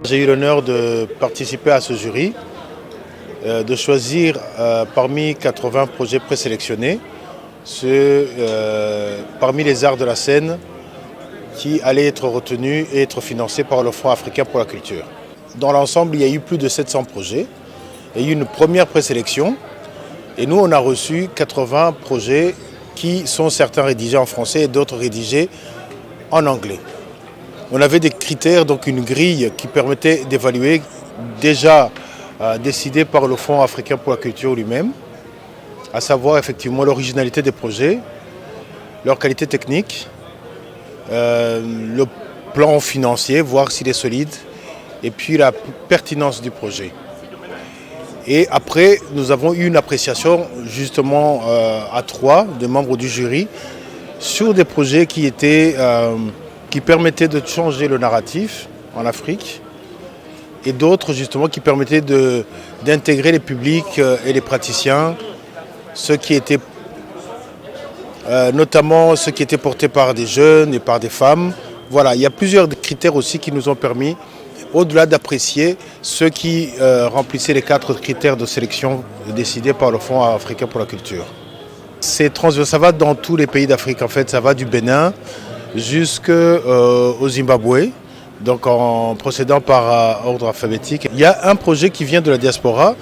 J'ai eu l'honneur de participer à ce jury, de choisir parmi 80 projets présélectionnés, parmi les arts de la scène qui allaient être retenus et être financés par le Fonds africain pour la culture. Dans l'ensemble, il y a eu plus de 700 projets. Il y a eu une première présélection et nous, on a reçu 80 projets qui sont certains rédigés en français et d'autres rédigés en anglais. On avait des critères, donc une grille qui permettait d'évaluer, déjà décidée par le Fonds africain pour la culture lui-même, à savoir effectivement l'originalité des projets, leur qualité technique, le plan financier, voir s'il est solide, et puis la pertinence du projet. Et après, nous avons eu une appréciation justement à 3 des membres du jury sur des projets qui permettaient de changer le narratif en Afrique et d'autres justement qui permettaient d'intégrer les publics et les praticiens, notamment ceux qui étaient portés par des jeunes et par des femmes. Voilà, il y a plusieurs critères aussi qui nous ont permis, au-delà d'apprécier ceux qui remplissaient les 4 critères de sélection décidés par le Fonds africain pour la culture. C'est transversal, ça va dans tous les pays d'Afrique en fait, ça va du Bénin jusqu'au Zimbabwe, donc en procédant par ordre alphabétique. Il y a un projet qui vient de la diaspora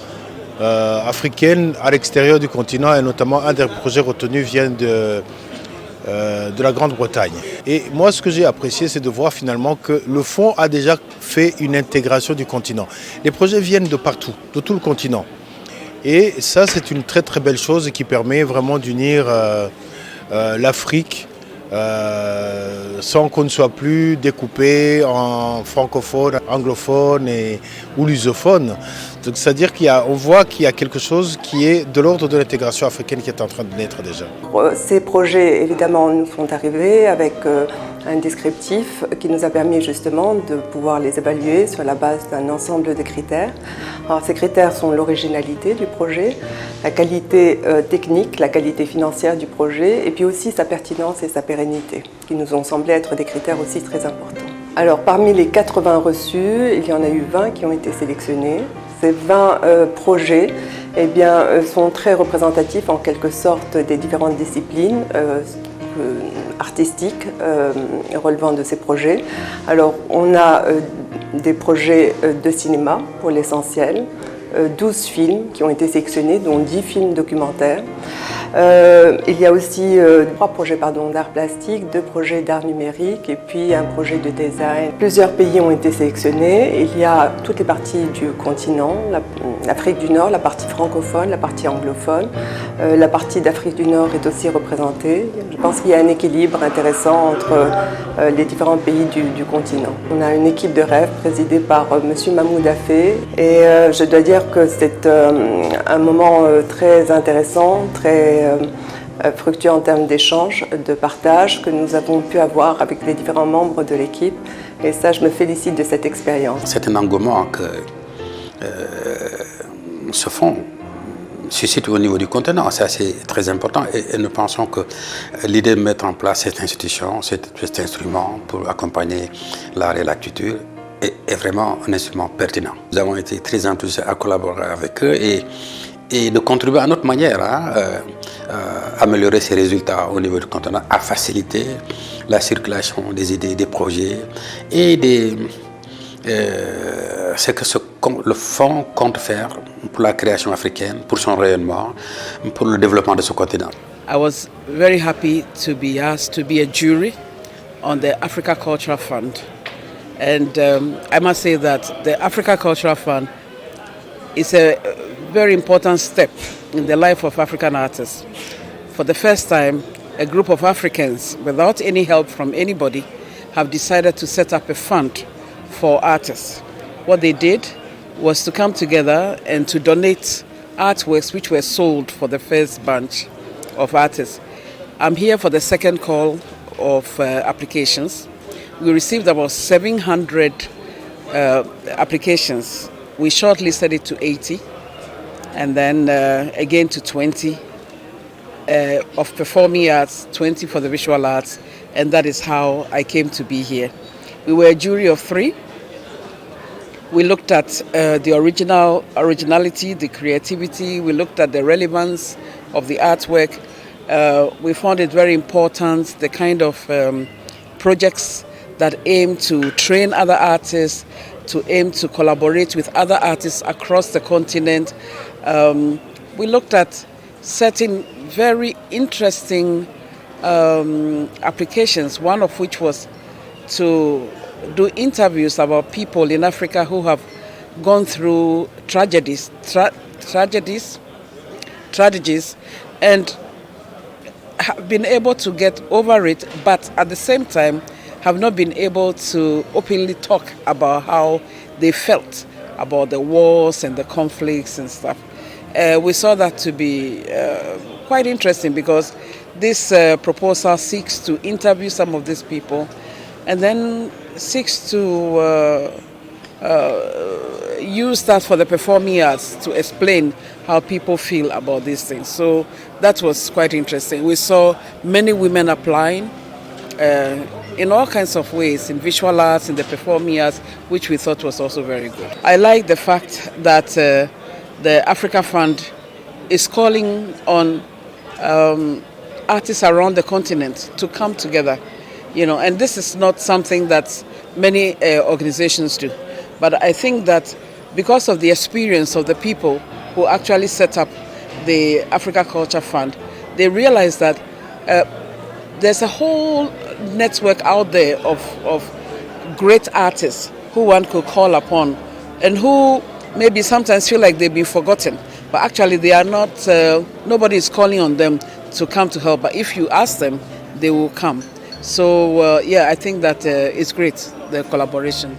africaine à l'extérieur du continent et notamment un des projets retenus vient de la Grande-Bretagne. Et moi, ce que j'ai apprécié, c'est de voir finalement que le fonds a déjà fait une intégration du continent. Les projets viennent de partout, de tout le continent. Et ça, c'est une très très belle chose qui permet vraiment d'unir l'Afrique sans qu'on ne soit plus découpé en francophone, anglophone ou lusophone. Donc c'est-à-dire qu'on voit qu'il y a quelque chose qui est de l'ordre de l'intégration africaine qui est en train de naître déjà. Ces projets, évidemment, nous sont arrivés avec un descriptif qui nous a permis justement de pouvoir les évaluer sur la base d'un ensemble de critères. Alors, ces critères sont l'originalité du projet, la qualité technique, la qualité financière du projet et puis aussi sa pertinence et sa pérennité, qui nous ont semblé être des critères aussi très importants. Alors, parmi les 80 reçus, il y en a eu 20 qui ont été sélectionnés. Ces 20 projets sont très représentatifs en quelque sorte des différentes disciplines artistiques relevant de ces projets. Alors on a des projets de cinéma pour l'essentiel, 12 films qui ont été sélectionnés, dont 10 films documentaires. Il y a aussi 3 projets d'art plastique, 2 projets d'art numérique et puis un projet de design. Plusieurs pays ont été sélectionnés. Il y a toutes les parties du continent, l'Afrique du Nord, la partie francophone, la partie anglophone. La partie d'Afrique du Nord est aussi représentée. Je pense qu'il y a un équilibre intéressant entre les différents pays du continent. On a une équipe de rêve présidée par M. Mahmoud Afé et je dois dire que c'est un moment très intéressant, très fructueux en termes d'échanges, de partage que nous avons pu avoir avec les différents membres de l'équipe. Et ça, je me félicite de cette expérience. C'est un engouement que ce fonds suscite au niveau du continent. C'est très important et nous pensons que l'idée de mettre en place cette institution, cet instrument pour accompagner l'art et la culture est vraiment un instrument pertinent. Nous avons été très enthousiastes à collaborer avec eux et de contribuer à notre manière à améliorer ces résultats au niveau du continent, à faciliter la circulation des idées, des projets et c'est que le fonds compte faire pour la création africaine, pour son rayonnement, pour le développement de ce continent. I was very happy to be asked to be a jury on the Africa Cultural Fund. And I must say that the Africa Cultural Fund is a very important step in the life of African artists. For the first time, a group of Africans, without any help from anybody, have decided to set up a fund for artists. What they did was to come together and to donate artworks which were sold for the first bunch of artists. I'm here for the second call of applications. We received about 700 applications. We shortlisted it to 80 and then again to 20 of performing arts, 20 for the visual arts, and that is how I came to be here. We were a jury of 3. We looked at the originality, the creativity. We looked at the relevance of the artwork. We found it very important, the kind of projects that aim to train other artists, to aim to collaborate with other artists across the continent. We looked at certain very interesting applications, one of which was to do interviews about people in Africa who have gone through tragedies, and have been able to get over it, but at the same time have not been able to openly talk about how they felt about the wars and the conflicts and stuff. We saw that to be quite interesting, because this proposal seeks to interview some of these people and then seeks to use that for the performing arts to explain how people feel about these things. So that was quite interesting. We saw many women applying in all kinds of ways, in visual arts, in the performing arts, which we thought was also very good. I like the fact that the Africa Fund is calling on artists around the continent to come together, and this is not something that many organizations do. But I think that because of the experience of the people who actually set up the Africa Culture Fund, they realize that there's a whole network out there of great artists who one could call upon, and who maybe sometimes feel like they've been forgotten, but actually they are not, nobody is calling on them to come to help, but if you ask them, they will come. So I think that it's great, the collaboration.